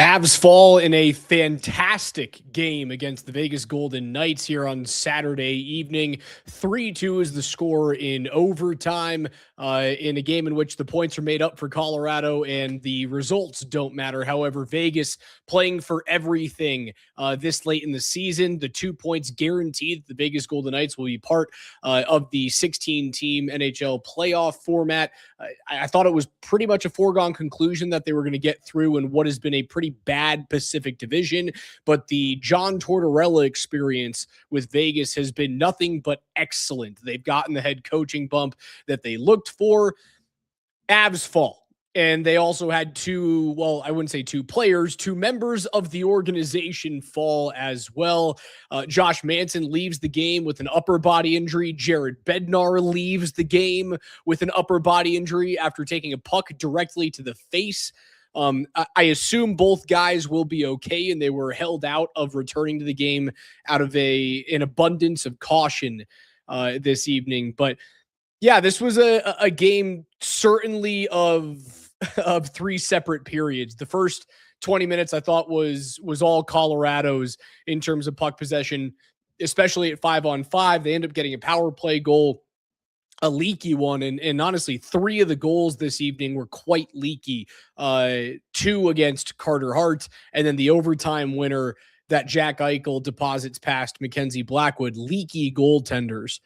Avs fall in a fantastic game against the Vegas Golden Knights here on Saturday evening. 3-2 is the score in overtime in a game in which the points are made up for Colorado and the results don't matter. However, Vegas playing for everything this late in the season. The 2 points guaranteed the Vegas Golden Knights will be part of the 16-team NHL playoff format. I thought it was pretty much a foregone conclusion that they were going to get through in what has been a pretty bad Pacific Division, but the John Tortorella experience with Vegas has been nothing but excellent. They've gotten the head coaching bump that they looked for. Avs fall. And they also had two members of the organization fall as well. Josh Manson leaves the game with an upper body injury. Jared Bednar leaves the game with an upper body injury after taking a puck directly to the face. I assume both guys will be okay, and they were held out of returning to the game out of an abundance of caution this evening. But yeah, this was a game certainly of three separate periods. The first 20 minutes I thought was all Colorado's in terms of puck possession, especially at 5-on-5. They end up getting a power play goal, a leaky one, and honestly, three of the goals this evening were quite leaky. Two against Carter Hart, and then the overtime winner that Jack Eichel deposits past Mackenzie Blackwood. Leaky goaltenders.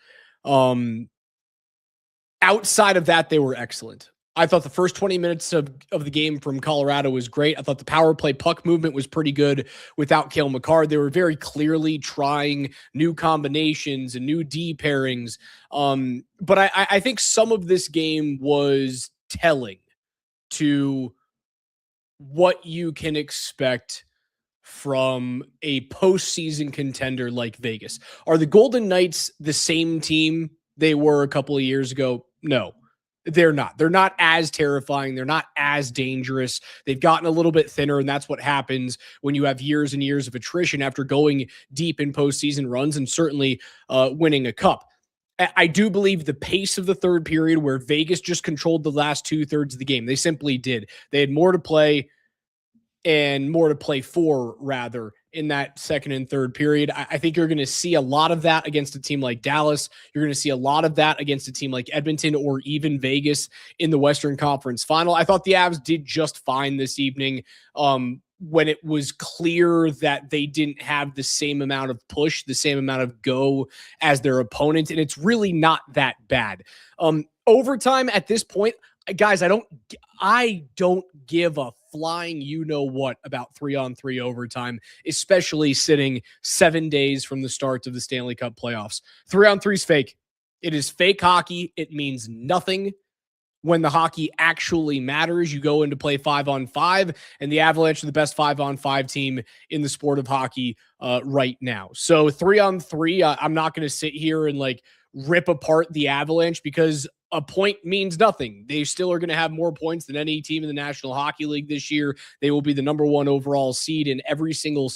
Outside of that, they were excellent. I thought the first 20 minutes of the game from Colorado was great. I thought the power play puck movement was pretty good without Cale Makar. They were very clearly trying new combinations and new D pairings. But I think some of this game was telling to what you can expect from a postseason contender like Vegas. Are the Golden Knights the same team they were a couple of years ago? No. They're not. They're not as terrifying. They're not as dangerous. They've gotten a little bit thinner, and that's what happens when you have years and years of attrition after going deep in postseason runs and certainly winning a cup. I do believe the pace of the third period, where Vegas just controlled the last 2/3 of the game. They simply did. They had more to play and more to play for, rather, in that second and third period. I think you're going to see a lot of that against a team like Dallas. You're going to see a lot of that against a team like Edmonton or even Vegas in the Western Conference Final. I thought the Avs did just fine this evening when it was clear that they didn't have the same amount of push, the same amount of go as their opponent, and it's really not that bad. Overtime at this point, guys, I don't give a flying you-know-what about 3-on-3 overtime, especially sitting 7 days from the start of the Stanley Cup playoffs. 3-on-3 is fake. It is fake hockey. It means nothing. When the hockey actually matters, you go into play 5-on-5, and the Avalanche are the best 5-on-5 team in the sport of hockey right now. So 3-on-3, I'm not going to sit here and rip apart the Avalanche because a point means nothing. They still are going to have more points than any team in the National Hockey League this year. They will be the number one overall seed in every single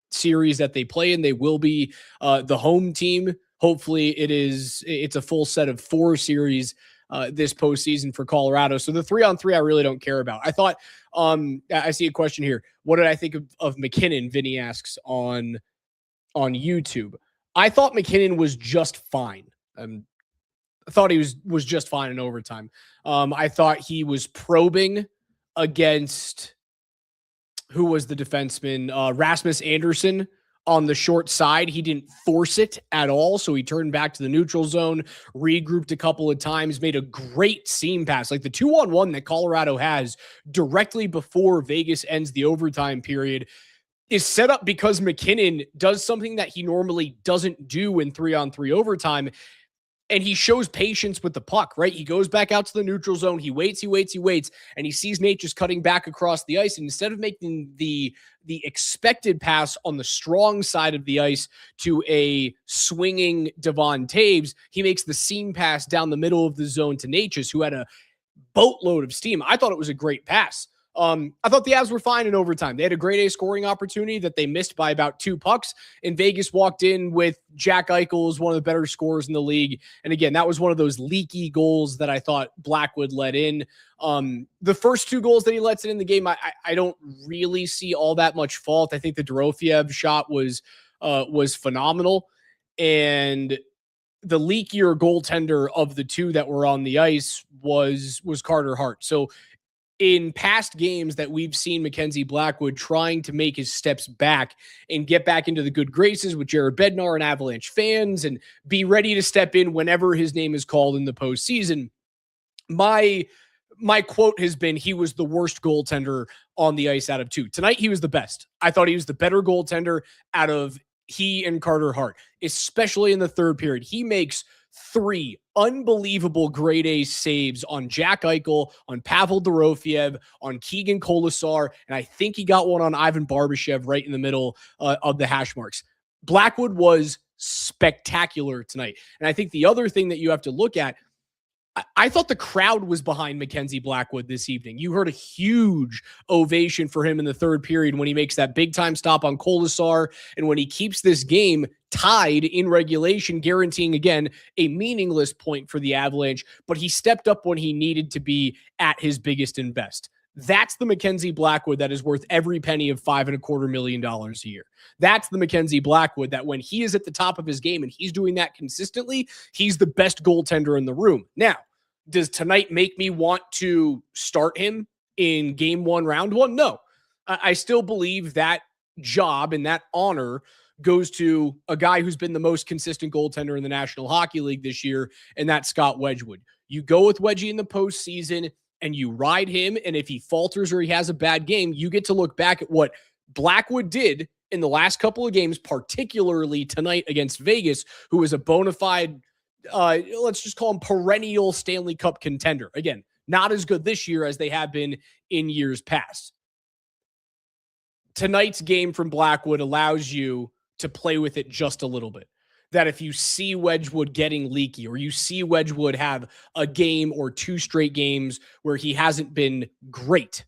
series that they play in. They will be the home team. Hopefully it's a full set of 4 series this postseason for Colorado. So the 3-on-3, I really don't care about. I thought, I see a question here. What did I think of McKinnon? Vinny asks on YouTube. I thought McKinnon was just fine. I thought he was just fine in overtime. I thought he was probing against, who was the defenseman? Rasmus Andersson on the short side. He didn't force it at all, so he turned back to the neutral zone, regrouped a couple of times, made a great seam pass. Like the 2-on-1 that Colorado has directly before Vegas ends the overtime period is set up because McKinnon does something that he normally doesn't do in 3-on-3 overtime. And he shows patience with the puck, right? He goes back out to the neutral zone. He waits, and he sees Nate just cutting back across the ice. And instead of making the expected pass on the strong side of the ice to a swinging Devon Taves, he makes the seam pass down the middle of the zone to Natchez, who had a boatload of steam. I thought it was a great pass. I thought the Avs were fine in overtime. They had a grade A scoring opportunity that they missed by about 2 pucks, and Vegas walked in with Jack Eichel as one of the better scorers in the league. And again, that was one of those leaky goals that I thought Blackwood let in. The first 2 goals that he lets in the game, I don't really see all that much fault. I think the Dorofiev shot was phenomenal, and the leakier goaltender of the 2 that were on the ice was Carter Hart. So in past games that we've seen Mackenzie Blackwood trying to make his steps back and get back into the good graces with Jared Bednar and Avalanche fans and be ready to step in whenever his name is called in the postseason, my quote has been he was the worst goaltender on the ice out of 2. Tonight, he was the best. I thought he was the better goaltender out of he and Carter Hart, especially in the third period. He makes 3 unbelievable grade A saves on Jack Eichel, on Pavel Dorofiev, on Keegan Colasar, and I think he got one on Ivan Barbashev right in the middle of the hash marks. Blackwood was spectacular tonight. And I think the other thing that you have to look at, I thought the crowd was behind Mackenzie Blackwood this evening. You heard a huge ovation for him in the third period when he makes that big-time stop on Colasar and when he keeps this game tied in regulation, guaranteeing, again, a meaningless point for the Avalanche, but he stepped up when he needed to be at his biggest and best. That's the Mackenzie Blackwood that is worth every penny of $5.25 million a year. That's the Mackenzie Blackwood that when he is at the top of his game and he's doing that consistently, he's the best goaltender in the room. Now, does tonight make me want to start him in game 1, round 1? No. I still believe that job and that honor goes to a guy who's been the most consistent goaltender in the National Hockey League this year, and that's Scott Wedgwood. You go with Wedgie in the postseason and you ride him, and if he falters or he has a bad game, you get to look back at what Blackwood did in the last couple of games, particularly tonight against Vegas, who was a bona fide let's just call him perennial Stanley Cup contender. Again, not as good this year as they have been in years past. Tonight's game from Blackwood allows you to play with it just a little bit. That if you see Wedgwood getting leaky or you see Wedgwood have a game or 2 straight games where he hasn't been great,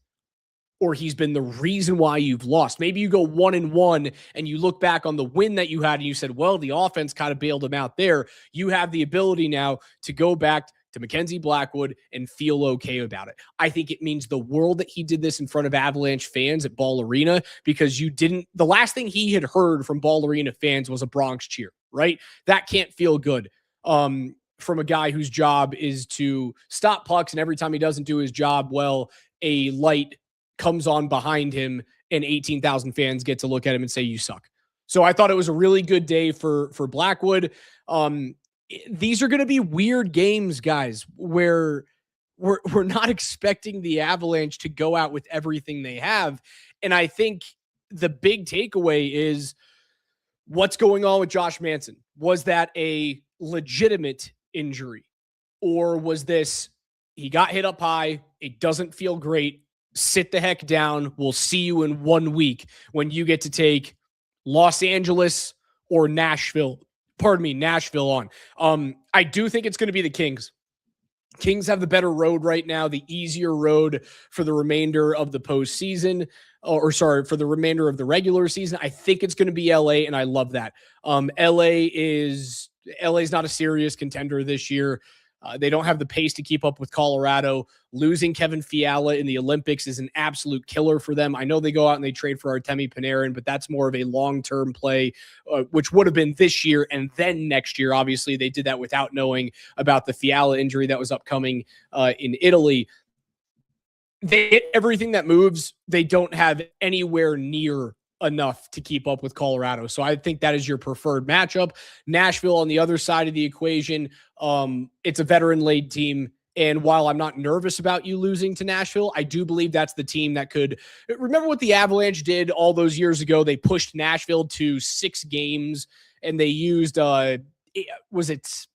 or he's been the reason why you've lost. Maybe you go 1-1 and you look back on the win that you had and you said, well, the offense kind of bailed him out there. You have the ability now to go back to Mackenzie Blackwood and feel okay about it. I think it means the world that he did this in front of Avalanche fans at Ball Arena, because the last thing he had heard from Ball Arena fans was a Bronx cheer, right? That can't feel good. From a guy whose job is to stop pucks, and every time he doesn't do his job well, a light comes on behind him and 18,000 fans get to look at him and say, you suck. So I thought it was a really good day for Blackwood. These are going to be weird games, guys, where we're not expecting the Avalanche to go out with everything they have. And I think the big takeaway is what's going on with Josh Manson. Was that a legitimate injury? Or was this, he got hit up high, it doesn't feel great, sit the heck down, we'll see you in 1 week when you get to take Los Angeles or Nashville on. I do think it's going to be the Kings. Kings have the better road right now, the easier road for the remainder of the postseason, for the remainder of the regular season. I think it's going to be LA, and I love that. LA's not a serious contender this year. They don't have the pace to keep up with Colorado. Losing Kevin Fiala in the Olympics is an absolute killer for them. I know they go out and they trade for Artemi Panarin, but that's more of a long-term play, which would have been this year and then next year. Obviously, they did that without knowing about the Fiala injury that was upcoming in Italy. They hit everything that moves. They don't have anywhere near enough to keep up with Colorado. So I think that is your preferred matchup. Nashville on the other side of the equation. It's a veteran-laden team. And while I'm not nervous about you losing to Nashville, I do believe that's the team that could. Remember what the Avalanche did all those years ago? They pushed Nashville to 6 games and they used, was it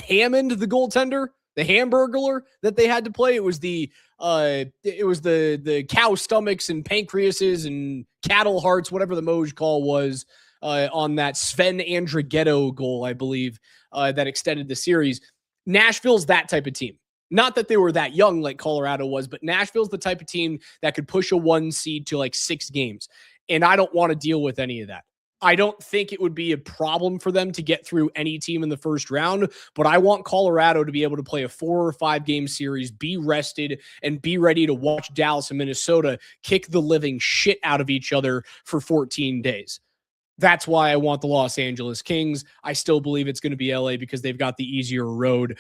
Hammond, the goaltender? The Hamburglar that they had to play. It was the cow stomachs and pancreases and cattle hearts, whatever the Moj call was, on that Sven Andrighetto goal, I believe, that extended the series. Nashville's that type of team. Not that they were that young like Colorado was, but Nashville's the type of team that could push a 1 seed to like 6 games. And I don't want to deal with any of that. I don't think it would be a problem for them to get through any team in the first round, but I want Colorado to be able to play a 4 or 5 game series, be rested, and be ready to watch Dallas and Minnesota kick the living shit out of each other for 14 days. That's why I want the Los Angeles Kings. I still believe it's going to be LA because they've got the easier road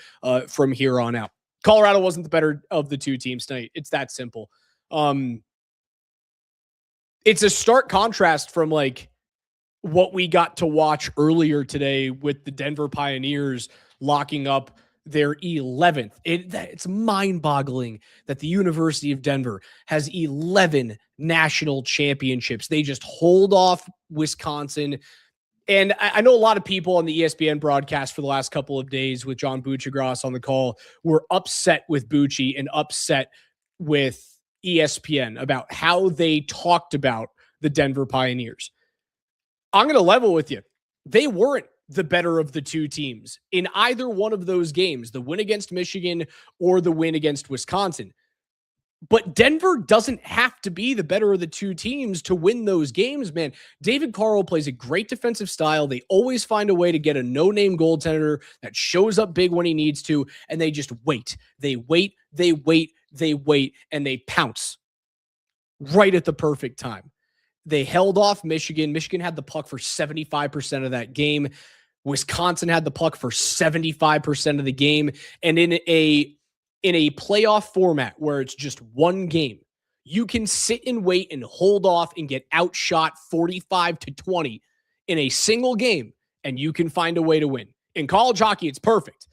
from here on out. Colorado wasn't the better of the two teams tonight. It's that simple. It's a stark contrast from like what we got to watch earlier today with the Denver Pioneers locking up their 11th. It's mind-boggling that the University of Denver has 11 national championships. They just hold off Wisconsin. And I know a lot of people on the ESPN broadcast for the last couple of days with John Buccigross on the call were upset with Bucci and upset with ESPN about how they talked about the Denver Pioneers. I'm going to level with you. They weren't the better of the two teams in either one of those games, the win against Michigan or the win against Wisconsin. But Denver doesn't have to be the better of the two teams to win those games, man. David Carl plays a great defensive style. They always find a way to get a no-name goaltender that shows up big when he needs to, and they just wait. They wait, and they pounce right at the perfect time. They held off Michigan. Michigan had the puck for 75% of that game. Wisconsin had the puck for 75% of the game. And in a playoff format where it's just one game, you can sit and wait and hold off and get outshot 45-20 in a single game, and you can find a way to win. In college hockey, it's perfect.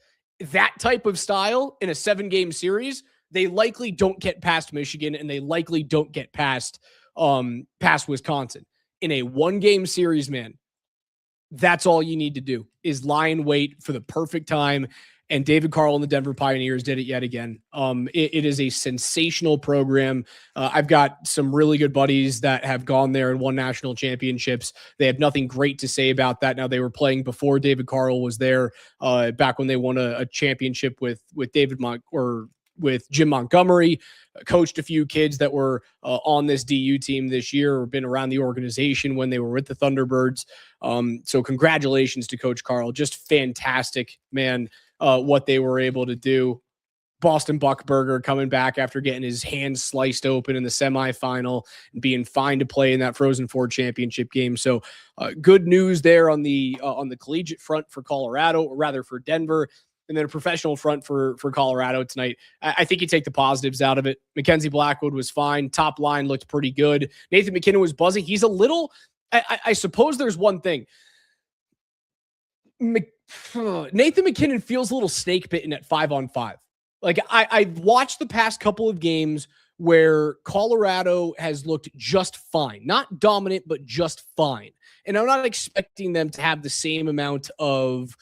That type of style in a 7-game series, they likely don't get past Michigan, and they likely don't get past Wisconsin. In a 1-game series, man, that's all you need to do is lie and wait for the perfect time. And David Carl and the Denver Pioneers did it yet again. It is a sensational program. I've got some really good buddies that have gone there and won national championships. They have nothing great to say about that. Now, they were playing before David Carl was there, back when they won a championship with Jim Montgomery. Coached a few kids that were on this DU team this year, or been around the organization when they were with the Thunderbirds. So congratulations to Coach Carl. Just fantastic, man, what they were able to do. Boston Buckberger coming back after getting his hands sliced open in the semifinal and being fine to play in that Frozen Four championship game. So good news there on the collegiate front for Colorado, or rather for Denver. And then a professional front for Colorado tonight. I think you take the positives out of it. Mackenzie Blackwood was fine. Top line looked pretty good. Nathan MacKinnon was buzzing. He's a little, I suppose there's one thing. Nathan MacKinnon feels a little snake bitten at 5-on-5. Like I watched the past couple of games where Colorado has looked just fine. Not dominant, but just fine. And I'm not expecting them to have the same amount of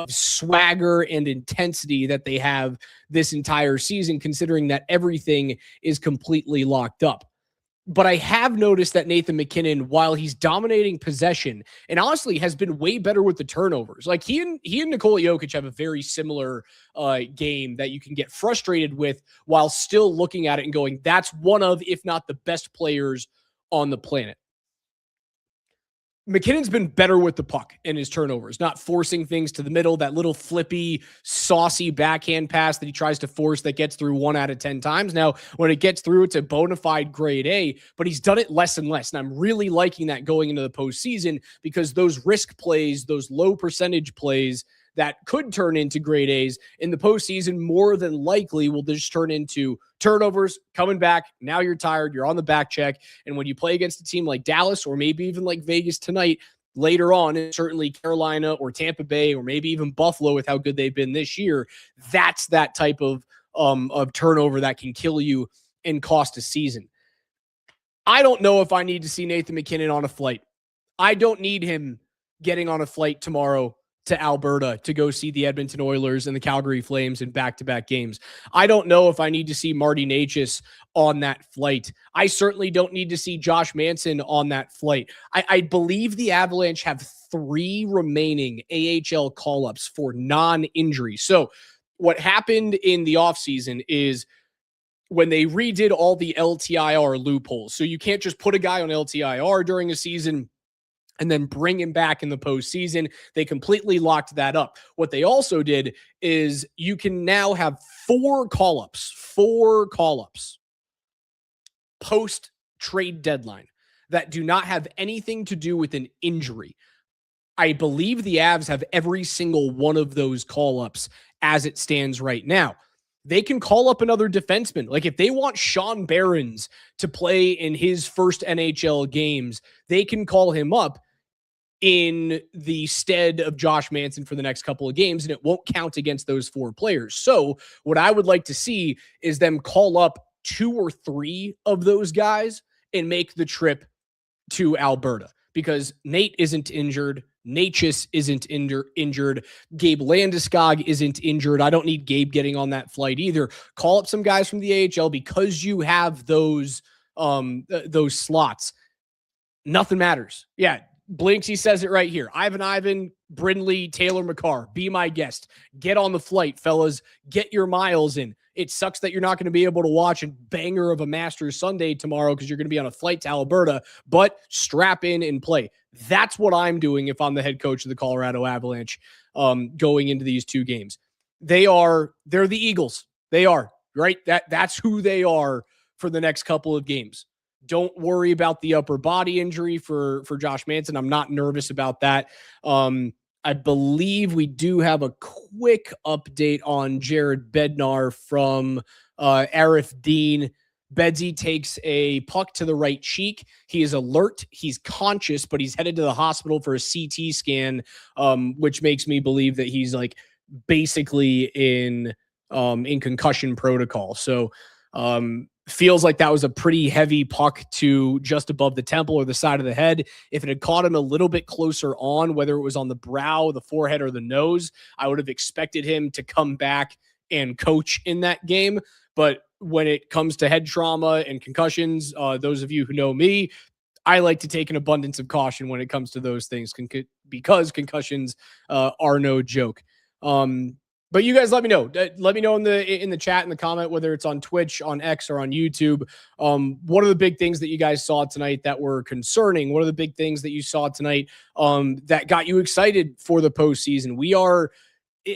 swagger and intensity that they have this entire season, considering that everything is completely locked up. But I have noticed that Nathan MacKinnon, while he's dominating possession, and honestly has been way better with the turnovers. Like he and Nikola Jokic have a very similar game that you can get frustrated with while still looking at it and going, that's one of, if not the best players on the planet. McKinnon's been better with the puck and his turnovers, not forcing things to the middle, that little flippy, saucy backhand pass that he tries to force that gets through 1 out of 10 times. Now, when it gets through, it's a bona fide grade A, but he's done it less and less. And I'm really liking that going into the postseason, because those risk plays, those low percentage plays that could turn into grade A's in the postseason more than likely will just turn into turnovers, coming back. Now you're tired. You're on the back check. And when you play against a team like Dallas, or maybe even like Vegas tonight, later on, and certainly Carolina or Tampa Bay, or maybe even Buffalo with how good they've been this year, that's that type of turnover that can kill you and cost a season. I don't know if I need to see Nathan MacKinnon on a flight. I don't need him getting on a flight tomorrow to Alberta to go see the Edmonton Oilers and the Calgary Flames in back-to-back games. I don't know if I need to see Marty Necas on that flight. I certainly don't need to see Josh Manson on that flight. I believe the Avalanche have 3 remaining AHL call-ups for non-injury. So what happened in the offseason is when they redid all the LTIR loopholes. So you can't just put a guy on LTIR during a season and then bring him back in the postseason. They completely locked that up. What they also did is you can now have four call-ups post trade deadline that do not have anything to do with an injury. I believe the Avs have every single one of those call-ups as it stands right now. They can call up another defenseman. Like if they want Sean Behrens to play in his first NHL games, they can call him up in the stead of Josh Manson for the next couple of games, and it won't count against those four players. So what I would like to see is them call up 2 or 3 of those guys and make the trip to Alberta, because Nate isn't injured. Natchez isn't injured. Gabe Landeskog isn't injured. I don't need Gabe getting on that flight either. Call up some guys from the AHL because you have those slots. Nothing matters. Yeah, Blinksy says it right here. Ivan, Brindley, Taylor McCarr, be my guest. Get on the flight, fellas. Get your miles in. It sucks that you're not going to be able to watch a banger of a Masters Sunday tomorrow because you're going to be on a flight to Alberta, but strap in and play. That's what I'm doing if I'm the head coach of the Colorado Avalanche going into these 2 games. They're the Eagles. They are, right? That's who they are for the next couple of games. Don't worry about the upper body injury for Josh Manson. I'm not nervous about that. I believe we do have a quick update on Jared Bednar from Arif Dean. Bedsy takes a puck to the right cheek. He is alert. He's conscious, but he's headed to the hospital for a CT scan, which makes me believe that he's like basically in concussion protocol. So feels like that was a pretty heavy puck to just above the temple or the side of the head. If it had caught him a little bit closer on, whether it was on the brow, the forehead, or the nose, I would have expected him to come back and coach in that game. But when it comes to head trauma and concussions, those of you who know me, I like to take an abundance of caution when it comes to those things because concussions are no joke. But you guys let me know. Let me know in the chat, in the comment, whether it's on Twitch, on X, or on YouTube. What are the big things that you guys saw tonight that were concerning? What are the big things that you saw tonight that got you excited for the postseason? We are,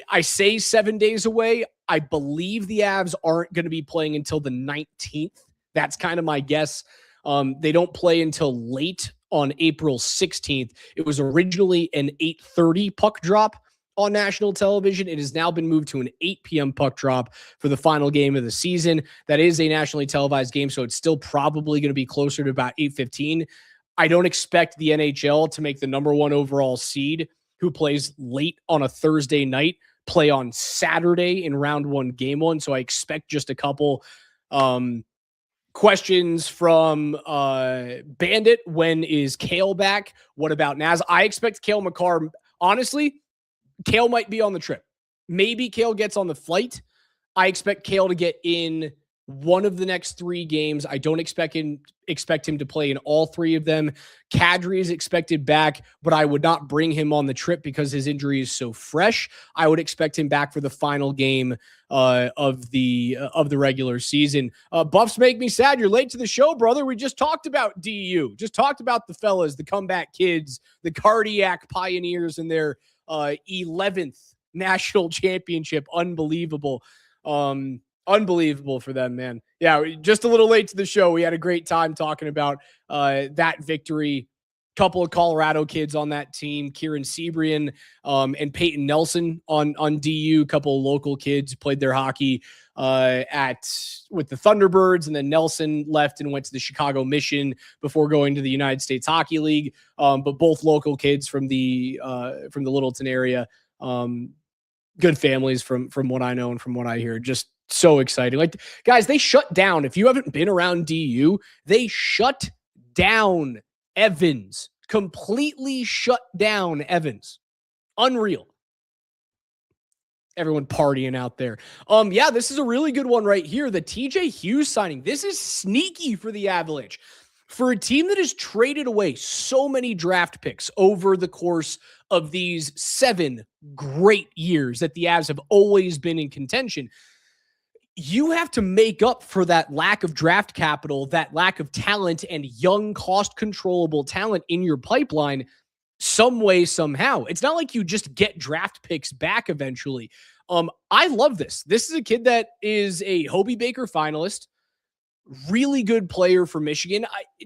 I say 7 days away. I believe the Avs aren't going to be playing until the 19th. That's kind of my guess. They don't play until late on April 16th. It was originally an 8:30 puck drop on national television. It has now been moved to an 8 p.m. puck drop for the final game of the season. That is a nationally televised game, so it's still probably going to be closer to about 8:15. I don't expect the NHL to make the number 1 overall seed, who plays late on a Thursday night, play on Saturday in round 1, game 1. So I expect just a couple questions from Bandit. When is Kale back? What about Naz? I expect Kale McCarr. Honestly, Kale might be on the trip. Maybe Kale gets on the flight. I expect Kale to get in one of the next 3 games. I don't expect him to play in all 3 of them. Kadri is expected back, but I would not bring him on the trip because his injury is so fresh. I would expect him back for the final game of the regular season. Buffs make me sad. You're late to the show, brother. We just talked about DU. Just talked about the fellas, the comeback kids, the cardiac pioneers in their 11th national championship. Unbelievable. Unbelievable for them, man. Yeah, just a little late to the show. We had a great time talking about that victory. Couple of Colorado kids on that team, Kieran Sebrian and Peyton Nelson on DU. Couple of local kids played their hockey with the Thunderbirds, and then Nelson left and went to the Chicago Mission before going to the United States Hockey League. But both local kids from the Littleton area. Good families from what I know and from what I hear. Just so exciting. Like, guys, they shut down. If you haven't been around DU, they shut down Evans. Completely shut down Evans. Unreal. Everyone partying out there. Yeah, this is a really good one right here. The TJ Hughes signing. This is sneaky for the Avalanche. For a team that has traded away so many draft picks over the course of these 7 great years that the Avs have always been in contention, you have to make up for that lack of draft capital, that lack of talent and young, cost controllable talent in your pipeline some way, somehow. It's not like you just get draft picks back eventually. I love this. This is a kid that is a Hobey Baker finalist, really good player for Michigan.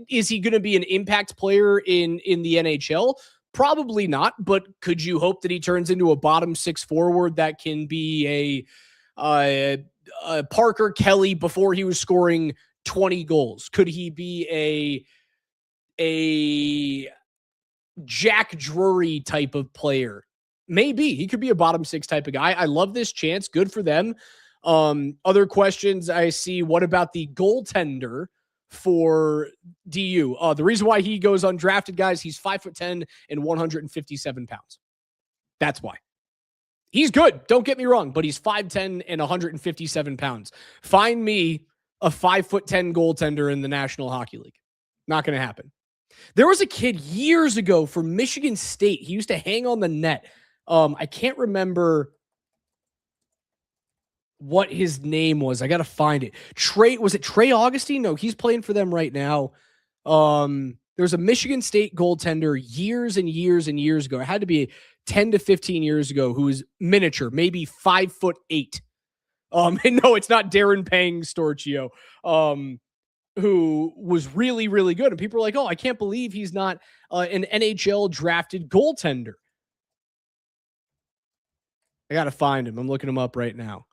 Is he going to be an impact player in the NHL? Probably not, but could you hope that he turns into a bottom 6 forward that can be a Parker Kelly before he was scoring 20 goals? Could he be a Jack Drury type of player? Maybe he could be a bottom 6 type of guy. I love this chance. Good for them. Other questions I see. What about the goaltender for DU? The reason why he goes undrafted, guys, he's 5'10" and 157 pounds. That's why. He's good. Don't get me wrong, but he's 5'10" and 157 pounds. Find me a 5'10" goaltender in the National Hockey League. Not going to happen. There was a kid years ago from Michigan State. He used to hang on the net. I can't remember what his name was. I got to find it. Was it Trey Augustine? No, he's playing for them right now. There's a Michigan State goaltender years and years and years ago. It had to be 10 to 15 years ago, who was miniature, maybe 5'8". And no, it's not Darren Pang Storchio, who was really, really good. And people are like, oh, I can't believe he's not an NHL drafted goaltender. I got to find him. I'm looking him up right now.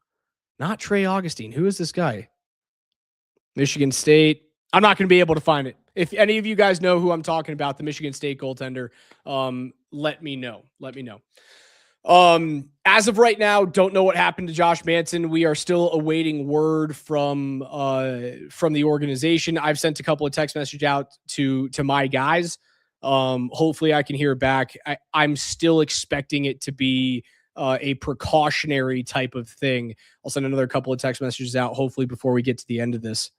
Not Trey Augustine. Who is this guy? Michigan State. I'm not going to be able to find it. If any of you guys know who I'm talking about, the Michigan State goaltender, let me know. Let me know. As of right now, don't know what happened to Josh Manson. We are still awaiting word from the organization. I've sent a couple of text messages out to my guys. Hopefully I can hear back. I'm still expecting it to be a precautionary type of thing. I'll send another couple of text messages out, hopefully before we get to the end of this.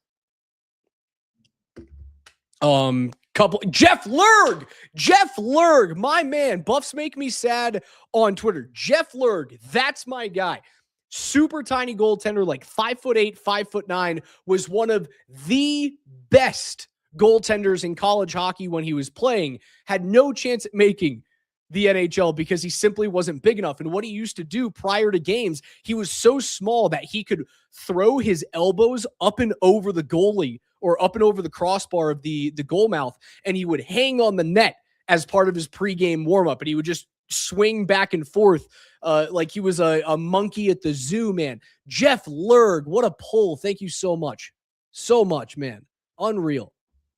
Jeff Lerg, my man. Buffs make me sad on Twitter. Jeff Lerg, that's my guy. Super tiny goaltender, like 5'8", 5'9", was one of the best goaltenders in college hockey when he was playing. Had no chance at making the NHL because he simply wasn't big enough. And what he used to do prior to games, he was so small that he could throw his elbows up and over the goalie or up and over the crossbar of the goal mouth, and he would hang on the net as part of his pregame warmup, and he would just swing back and forth like he was a monkey at the zoo, man. Jeff Lerg, what a pull. Thank you so much. So much, man. Unreal.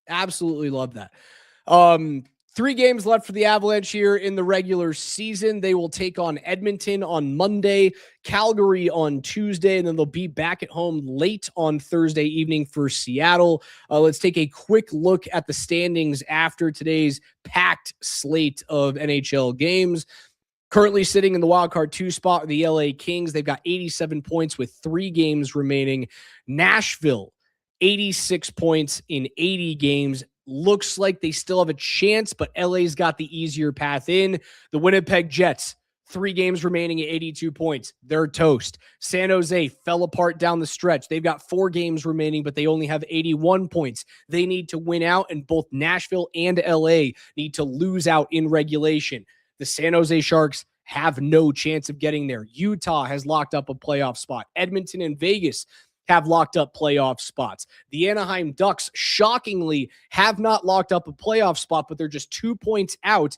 Absolutely love that. 3 games left for the Avalanche here in the regular season. They will take on Edmonton on Monday, Calgary on Tuesday, and then they'll be back at home late on Thursday evening for Seattle. Let's take a quick look at the standings after today's packed slate of NHL games. Currently sitting in the wildcard 2 spot are the LA Kings. They've got 87 points with 3 games remaining. Nashville, 86 points in 80 games. Looks like they still have a chance, but LA's got the easier path in. The Winnipeg Jets, 3 games remaining at 82 points. They're toast. San Jose fell apart down the stretch. They've got 4 games remaining, but they only have 81 points. They need to win out, and both Nashville and LA need to lose out in regulation. The San Jose Sharks have no chance of getting there. Utah has locked up a playoff spot. Edmonton and Vegas have locked up playoff spots. The Anaheim Ducks, shockingly, have not locked up a playoff spot, but they're just 2 points out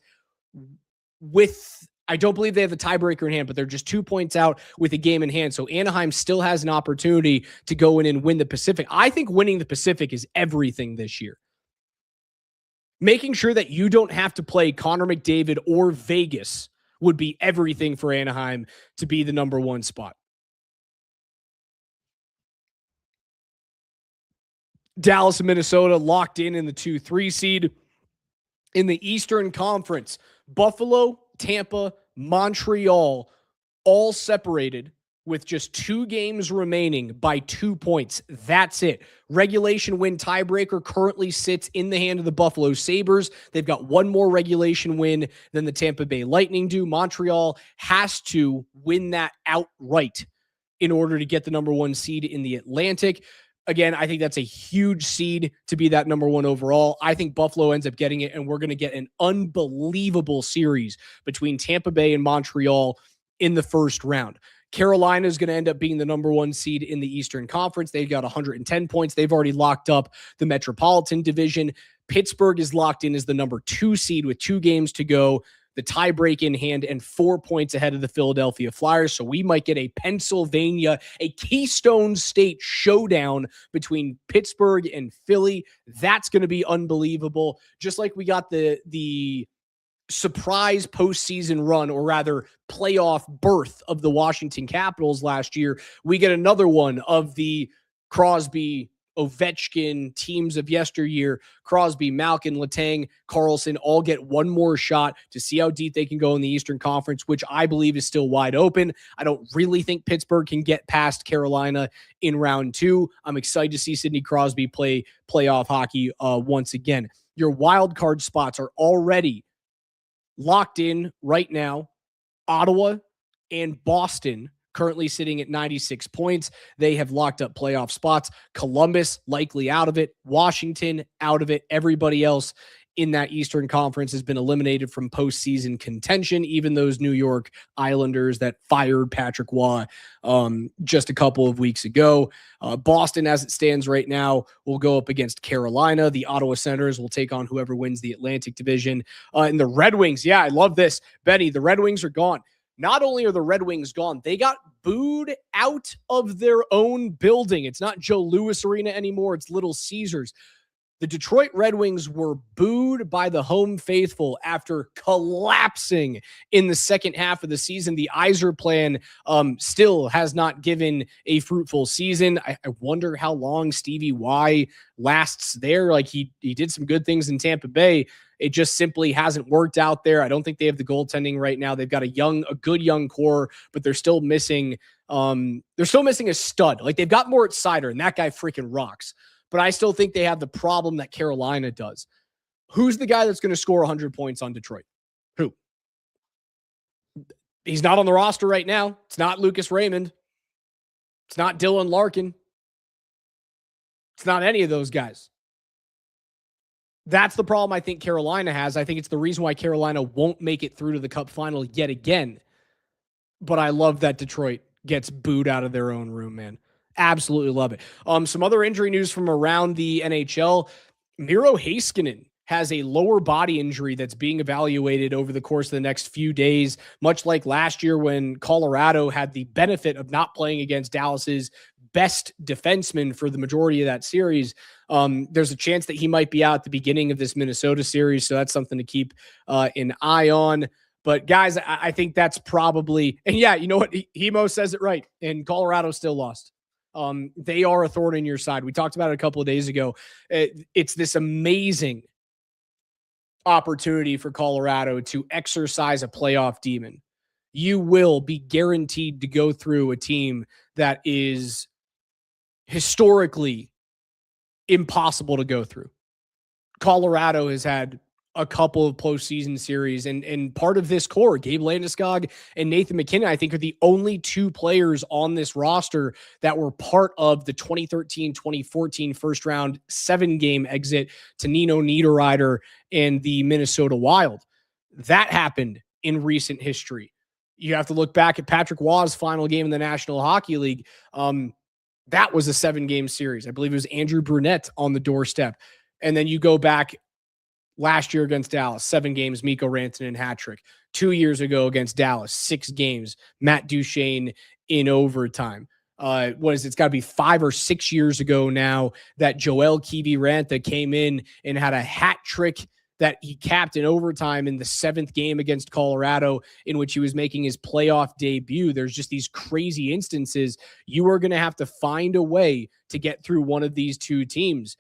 with, I don't believe they have the tiebreaker in hand, but they're just 2 points out with a game in hand. So Anaheim still has an opportunity to go in and win the Pacific. I think winning the Pacific is everything this year. Making sure that you don't have to play Connor McDavid or Vegas would be everything for Anaheim to be the number 1 spot. Dallas and Minnesota locked in the 2-3 seed. In the Eastern Conference, Buffalo, Tampa, Montreal, all separated with just 2 games remaining by 2 points. That's it. Regulation win tiebreaker currently sits in the hand of the Buffalo Sabres. They've got one more regulation win than the Tampa Bay Lightning do. Montreal has to win that outright in order to get the number 1 seed in the Atlantic. Again, I think that's a huge seed to be that number 1 overall. I think Buffalo ends up getting it, and we're going to get an unbelievable series between Tampa Bay and Montreal in the first round. Carolina is going to end up being the number 1 seed in the Eastern Conference. They've got 110 points. They've already locked up the Metropolitan Division. Pittsburgh is locked in as the number 2 seed with 2 games to go, the tiebreak in hand, and 4 points ahead of the Philadelphia Flyers. So we might get a Pennsylvania, a Keystone State showdown between Pittsburgh and Philly. That's going to be unbelievable. Just like we got the surprise postseason run, or rather playoff berth of the Washington Capitals last year, we get another one of the Crosby, Ovechkin teams of yesteryear. Crosby, Malkin, Letang, Carlson all get one more shot to see how deep they can go in the Eastern Conference, which I believe is still wide open. I don't really think Pittsburgh can get past Carolina in round 2. I'm excited to see Sidney Crosby play playoff hockey once again. Your wild card spots are already locked in right now. Ottawa and Boston currently sitting at 96 points. They have locked up playoff spots. Columbus likely out of it. Washington out of it. Everybody else in that Eastern Conference has been eliminated from postseason contention. Even those New York Islanders that fired Patrick Waugh just a couple of weeks ago. Boston, as it stands right now, will go up against Carolina. The Ottawa Senators will take on whoever wins the Atlantic Division. And the Red Wings, yeah, I love this. Benny, the Red Wings are gone. Not only are the Red Wings gone, they got booed out of their own building. It's not Joe Louis Arena anymore. It's Little Caesars. The Detroit Red Wings were booed by the home faithful after collapsing in the second half of the season. The Yzer plan still has not given a fruitful season. I wonder how long Stevie Y lasts there. Like he did some good things in Tampa Bay. It just simply hasn't worked out there. I don't think they have the goaltending right now. They've got a good young core, but they're still missing a stud. Like they've got Moritz Seider, and that guy freaking rocks. But I still think they have the problem that Carolina does. Who's the guy that's going to score 100 points on Detroit? Who? He's not on the roster right now. It's not Lucas Raymond. It's not Dylan Larkin. It's not any of those guys. That's the problem I think Carolina has. I think it's the reason why Carolina won't make it through to the Cup final yet again. But I love that Detroit gets booed out of their own room, man. Absolutely love it. Some other injury news from around the NHL. Miro Heiskanen has a lower body injury that's being evaluated over the course of the next few days, much like last year when Colorado had the benefit of not playing against Dallas's best defenseman for the majority of that series. There's a chance that he might be out at the beginning of this Minnesota series, so that's something to keep an eye on. But guys, I think that's probably, and yeah, you know what? Hemo says it right, and Colorado still lost. They are a thorn in your side. We talked about it a couple of days ago. It's this amazing opportunity for Colorado to exercise a playoff demon. You will be guaranteed to go through a team that is historically impossible to go through. Colorado has had a couple of postseason series, and part of this core, Gabe Landeskog and Nathan McKinnon, I think are the only 2 players on this roster that were part of the 2013-2014 first round 7-game exit to Nino Niederreiter and the Minnesota Wild. That happened in recent history. You have to look back at Patrick Waugh's final game in the National Hockey League. That was a 7-game series. I believe it was Andrew Brunette on the doorstep. And then you go back last year against Dallas, 7 games, Mikko Rantanen hat trick. 2 years ago against Dallas, 6 games, Matt Duchene in overtime. It's got to be 5 or 6 years ago now that Joel Kiviranta came in and had a hat trick that he capped in overtime in the 7th game against Colorado, in which he was making his playoff debut. There's just these crazy instances. You are going to have to find a way to get through one of these 2 teams.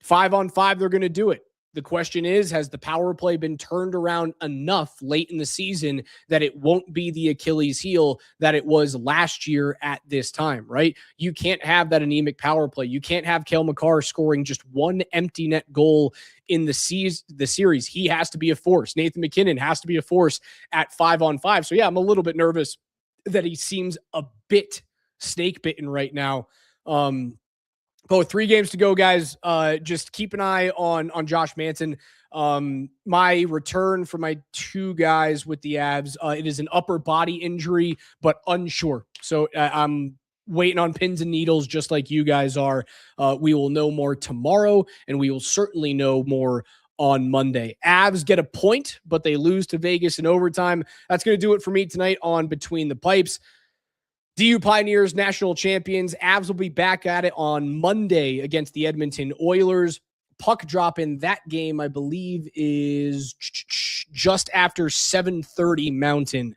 5-on-5, they're going to do it. The question is, has the power play been turned around enough late in the season that it won't be the Achilles heel that it was last year at this time, right? You can't have that anemic power play. You can't have Cale Makar scoring just one empty net goal in the series. He has to be a force. Nathan McKinnon has to be a force at 5-on-5. So yeah, I'm a little bit nervous that he seems a bit snake bitten right now. But with 3 games to go, guys, just keep an eye on Josh Manson. My return for my 2 guys with the Avs, it is an upper body injury, but unsure. So I'm waiting on pins and needles, just like you guys are. We will know more tomorrow, and we will certainly know more on Monday. Avs get a point, but they lose to Vegas in overtime. That's going to do it for me tonight on Between the Pipes. DU Pioneers, national champions. Avs will be back at it on Monday against the Edmonton Oilers. Puck drop in that game, I believe, is just after 7:30 Mountain.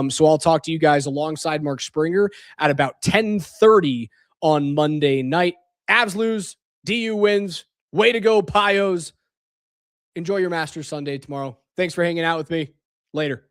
So I'll talk to you guys alongside Mark Springer at about 10:30 on Monday night. Avs lose, DU wins. Way to go, Pios. Enjoy your Masters Sunday tomorrow. Thanks for hanging out with me. Later.